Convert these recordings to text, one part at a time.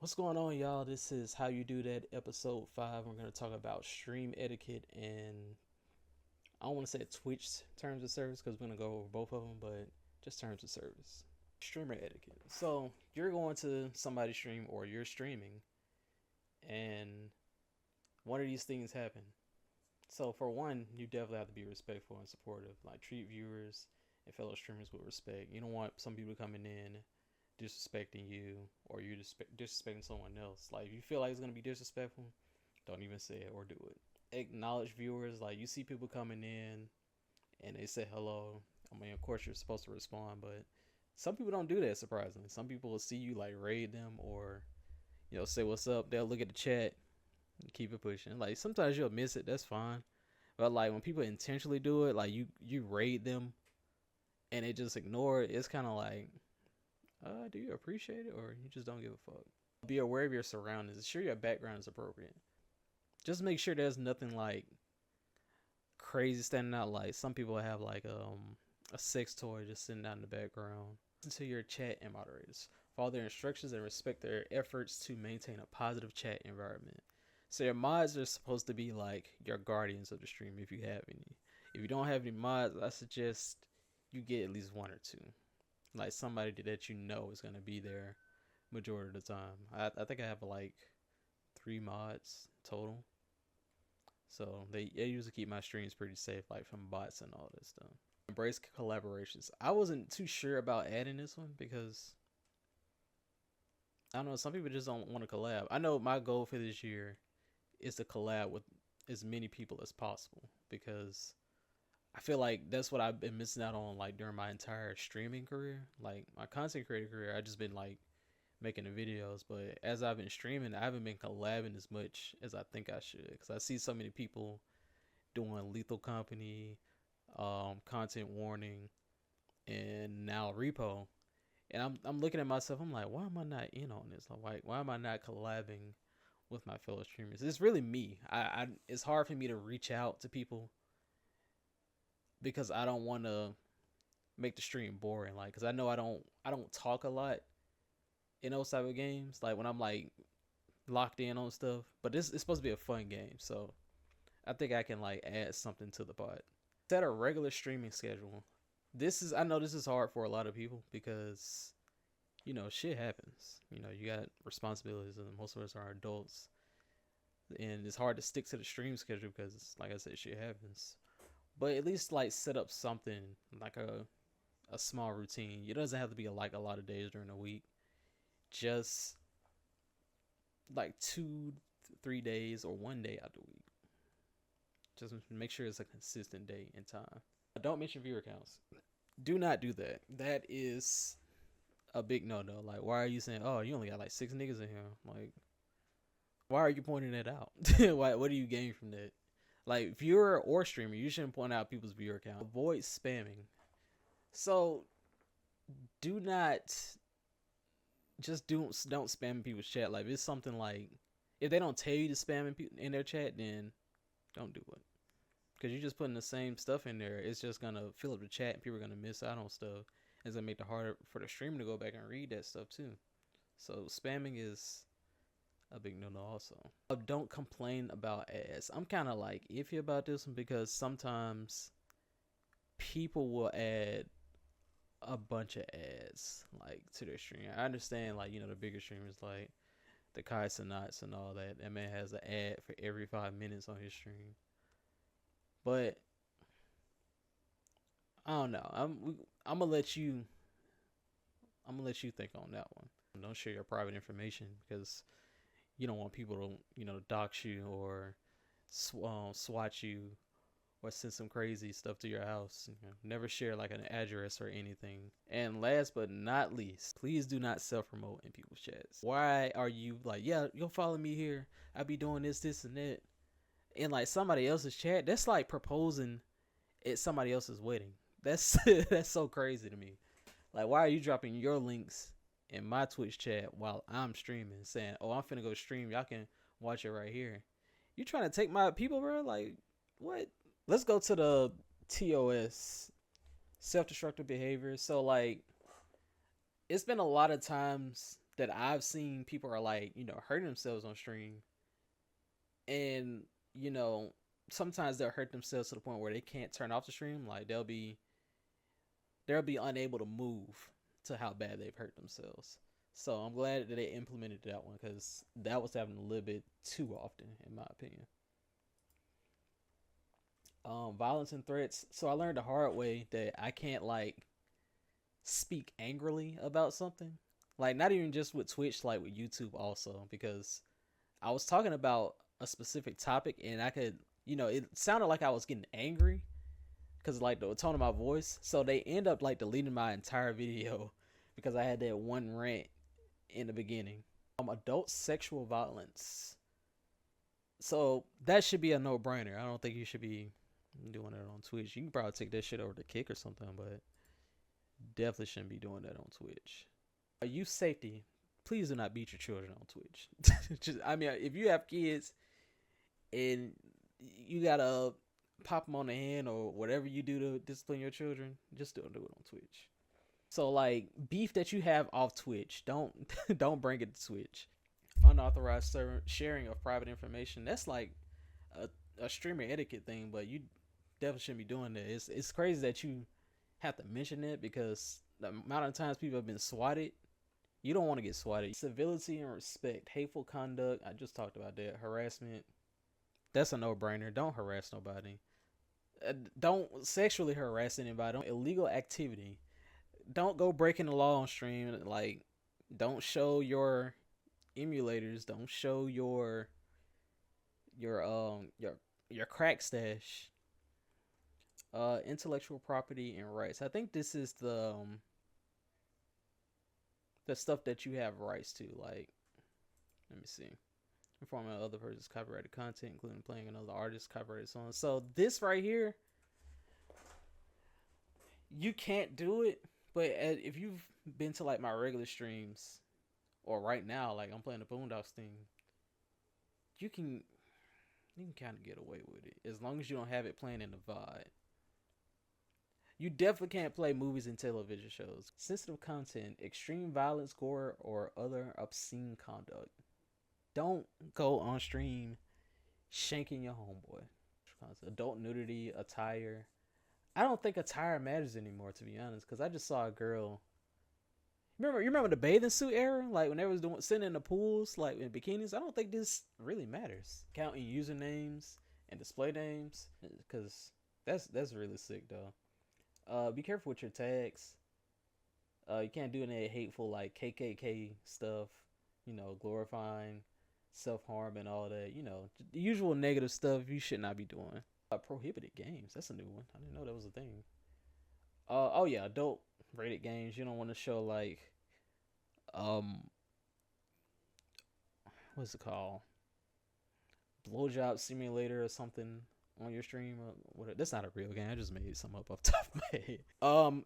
What's going on, y'all? This is How You Do That, episode 5. We're going to talk about stream etiquette and I don't want to say Twitch terms of service because we're going to go over both of them, but just terms of service. Streamer etiquette. So, you're going to somebody's stream or you're streaming, and one of these things happen. So, for one, you definitely have to be respectful and supportive. Like, treat viewers and fellow streamers with respect. You don't want some people coming in disrespecting you or you disrespecting someone else. Like if you feel like it's gonna be disrespectful, don't even say it or do it. Acknowledge viewers. Like you see people coming in and they say hello. I mean, of course you're supposed to respond, but some people don't do that. Surprisingly, some people will see you like raid them or say what's up. They'll look at the chat and keep it pushing. Like sometimes you'll miss it. That's fine. But like when people intentionally do it, like you raid them and they just ignore it, it's kind of like, do you appreciate it or you just don't give a fuck? Be aware of your surroundings. Ensure your background is appropriate. Just make sure there's nothing like crazy standing out. Like some people have like a sex toy just sitting out in the background. Listen to your chat and moderators. Follow their instructions and respect their efforts to maintain a positive chat environment. So your mods are supposed to be like your guardians of the stream if you have any. If you don't have any mods, I suggest you get at least one or two. Like somebody that you know is gonna be there majority of the time. I think I have like 3 mods total. So they usually keep my streams pretty safe, like from bots and all this stuff. Embrace collaborations. I wasn't too sure about adding this one because I don't know, some people just don't want to collab. I know my goal for this year is to collab with as many people as possible because I feel like that's what I've been missing out on like during my entire streaming career. Like my content creator career, I just been like making the videos, but as I've been streaming, I haven't been collabing as much as I think I should because I see so many people doing Lethal Company, content warning, and now repo, and I'm looking at myself. I'm like, why am I not in on this? Like, why am I not collabing with my fellow streamers? It's really me. I it's hard for me to reach out to people because I don't want to make the stream boring. Like, cause I know I don't talk a lot in those type of games. Like when I'm like locked in on stuff, but this it's supposed to be a fun game, so I think I can like add something to the pot. Set a regular streaming schedule. I know this is hard for a lot of people because shit happens. You got responsibilities, and most of us are adults, and it's hard to stick to the stream schedule because, like I said, shit happens. But at least like set up something like a small routine. It doesn't have to be like a lot of days during the week. Just like 2-3 days or one day out the week. Just make sure it's a consistent day and time. Don't mention viewer counts. Do not do that. That is a big no-no. Like, why are you saying, oh, you only got like 6 niggas in here? Like, why are you pointing that out? What do you gain from that? Like, viewer or streamer, you shouldn't point out people's viewer count. Avoid spamming. So, do not don't spam people's chat. Like, if it's something like, if they don't tell you to spam in their chat, then don't do it. Because you're just putting the same stuff in there. It's just going to fill up the chat and people are going to miss out on stuff. It's going to make it harder for the streamer to go back and read that stuff too. So spamming is a big no-no also. Don't complain about ads. I'm kind of like iffy about this one because sometimes people will add a bunch of ads like to their stream. I understand like, the bigger streamers like the Kai Cenats and all that. That man has an ad for every 5 minutes on his stream. But I don't know. I'm gonna let you think on that one. Don't share your private information because you don't want people to dox you or swat you or send some crazy stuff to your house. Never share like an address or anything. And last but not least, please do not self-promote in people's chats. Why are you like, yeah, you'll follow me here, I be doing this and that in like somebody else's chat? That's like proposing at somebody else's wedding. That's that's so crazy to me. Like, why are you dropping your links in my Twitch chat while I'm streaming, saying, "Oh, I'm finna go stream. Y'all can watch it right here." You trying to take my people, bro? Like, what? Let's go to the TOS, self-destructive behavior. So, like, it's been a lot of times that I've seen people are like, hurting themselves on stream. And, you know, sometimes they'll hurt themselves to the point where they can't turn off the stream. Like they'll be unable to move to how bad they've hurt themselves. So I'm glad that they implemented that one because that was happening a little bit too often, in my opinion. Violence and threats. So I learned the hard way that I can't like speak angrily about something. Like not even just with Twitch, like with YouTube also, because I was talking about a specific topic and I could, it sounded like I was getting angry because like the tone of my voice. So they end up like deleting my entire video because I had that one rant in the beginning. Adult sexual violence. So that should be a no-brainer. I don't think you should be doing it on Twitch. You can probably take that shit over to Kick or something, but definitely shouldn't be doing that on Twitch. Youth safety. Please do not beat your children on Twitch. Just, I mean, if you have kids and you gotta pop them on the hand or whatever you do to discipline your children, just don't do it on Twitch. So like beef that you have off Twitch, don't don't bring it to Twitch. Unauthorized sharing of private information. That's like a streamer etiquette thing, but you definitely shouldn't be doing that. It's crazy that you have to mention it because the amount of times people have been swatted. You don't want to get swatted. Civility and respect. Hateful conduct. I just talked about that. Harassment. That's a no-brainer. Don't harass nobody. Don't sexually harass anybody. Don't illegal activity. Don't go breaking the law on stream. Like, don't show your emulators. Don't show your crack stash. Intellectual property and rights. I think this is the stuff that you have rights to. Like, let me see. Informing other person's copyrighted content, including playing another artist's copyrighted song. So this right here, you can't do it. But if you've been to like my regular streams, or right now, like I'm playing the Boondocks thing, you can kind of get away with it as long as you don't have it playing in the VOD. You definitely can't play movies and television shows. Sensitive content, extreme violence, gore, or other obscene conduct. Don't go on stream shanking your homeboy. Adult nudity, attire. I don't think attire matters anymore, to be honest, because I just saw a girl. You remember the bathing suit era? Like when they was sitting in the pools, like in bikinis? I don't think this really matters. Counting usernames and display names, because that's really sick, though. Be careful with your tags. You can't do any hateful like KKK stuff, glorifying self-harm and all that, the usual negative stuff you should not be doing. Prohibited games, that's a new one. I didn't know that was a thing. Oh yeah, adult rated games. You don't want to show like what's it called, blowjob simulator or something on your stream. That's not a real game. I just made some up off the top of my head.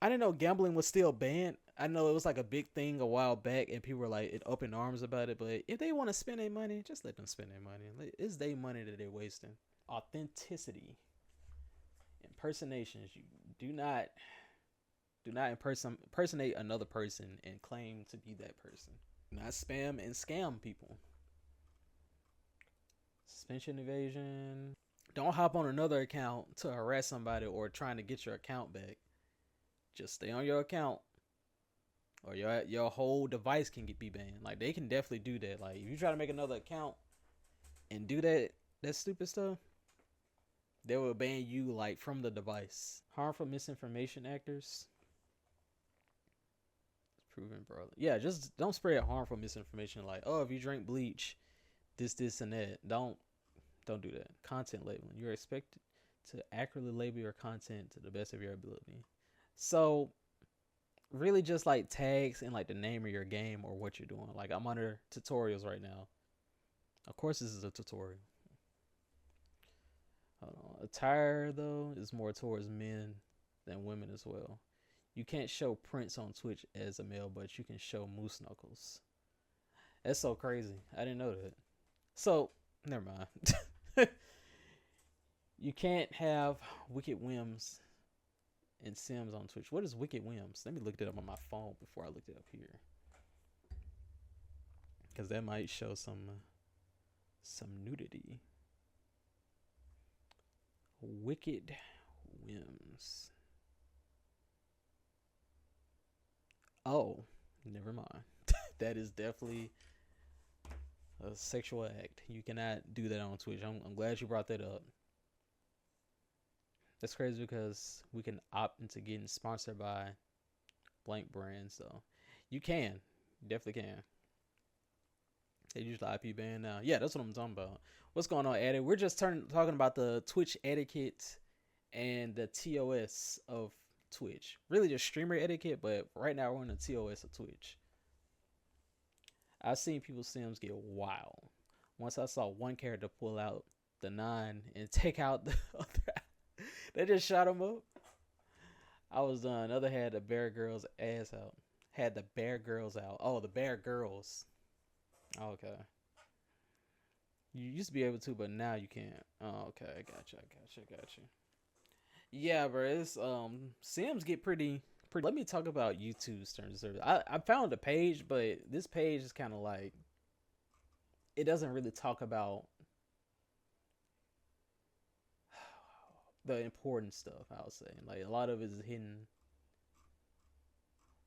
I didn't know gambling was still banned. I know it was like a big thing a while back, and people were like in open arms about it. But if they want to spend their money, just let them spend their money. It's their money that they're wasting. Authenticity, impersonations. You do not impersonate another person and claim to be that person. Do not spam and scam people. Suspension evasion. Don't hop on another account to harass somebody or trying to get your account back. Just stay on your account, or your whole device can be banned. Like they can definitely do that. Like if you try to make another account and do that stupid stuff, they will ban you like from the device. Harmful misinformation actors. It's proven, bro. Yeah, just don't spread harmful misinformation like, oh, if you drink bleach, this, and that. Don't do that. Content labeling. You're expected to accurately label your content to the best of your ability. So really just like tags and like the name of your game or what you're doing. Like I'm under tutorials right now. Of course this is a tutorial. Attire though is more towards men than women as well. You can't show prints on Twitch as a male, but you can show moose knuckles. That's so crazy. I didn't know that. So never mind. You can't have wicked whims and sims on Twitch. What is wicked whims? Let me look that up on my phone before I look it up here. because that might show some nudity. Wicked whims. Oh, never mind. That is definitely a sexual act. You cannot do that on Twitch. I'm glad you brought that up. That's crazy because we can opt into getting sponsored by blank brands, so you can. You definitely can. They usually IP ban now. Yeah, that's what I'm talking about. What's going on, Eddie? We're just talking about the Twitch etiquette and the TOS of Twitch. Really just streamer etiquette, but right now we're on the TOS of Twitch. I've seen people's sims get wild. Once I saw one character pull out the 9 and take out the other, they just shot him up. I was done. Another had the Bear Girls ass out. Had the Bear Girls out. Oh, the Bear Girls. Okay. You used to be able to, but now you can't. Oh, okay. I got you. Yeah, bro. It's Sims get pretty. Let me talk about YouTube's terms of service. I found a page, but this page is kind of like it doesn't really talk about the important stuff. I would say like a lot of it is hidden.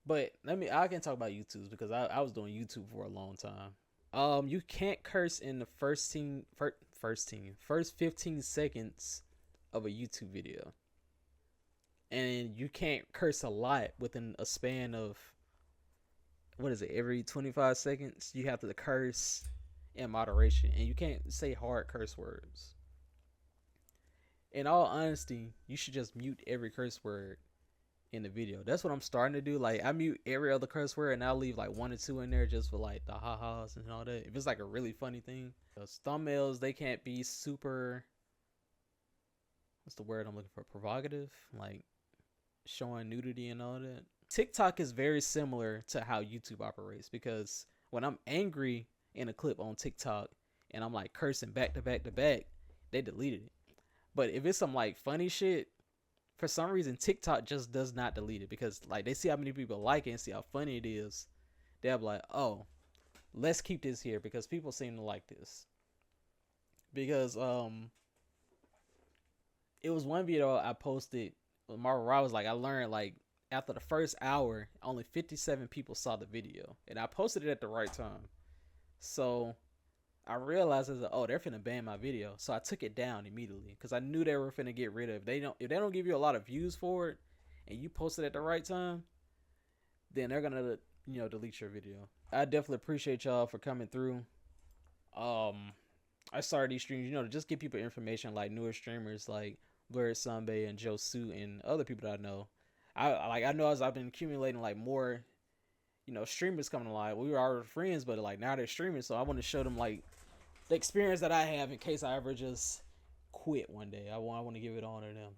But I can talk about YouTube because I was doing YouTube for a long time. You can't curse in the first 15 seconds of a YouTube video. And you can't curse a lot within a span of what is it, every 25 seconds you have to curse in moderation, and you can't say hard curse words. In all honesty, you should just mute every curse word in the video. That's what I'm starting to do. Like I mute every other curse word and I'll leave like 1 or 2 in there just for like the ha-has and all that. If it's like a really funny thing. Those thumbnails, they can't be super, what's the word I'm looking for, provocative, like showing nudity and all that. TikTok is very similar to how YouTube operates, because when I'm angry in a clip on TikTok and I'm like cursing back to back to back, they deleted it. But if it's some like funny shit, for some reason TikTok just does not delete it, because like they see how many people like it and see how funny it is. They'll be like, oh, let's keep this here because people seem to like this. Because it was one video I posted with Marvel, I was like, I learned like after the first hour, only 57 people saw the video, and I posted it at the right time. So I realized, as oh, they're finna ban my video, so I took it down immediately because I knew they were finna get rid of it. If they don't give you a lot of views for it, and you post it at the right time, then they're gonna delete your video. I definitely appreciate y'all for coming through. I started these streams, to just give people information, like newer streamers like Blurred Sunbay and Joe Su and other people that I know. I know as I've been accumulating like more, streamers coming alive. We were already friends, but like now they're streaming, so I want to show them like the experience that I have in case I ever just quit one day. I want to give it on to them.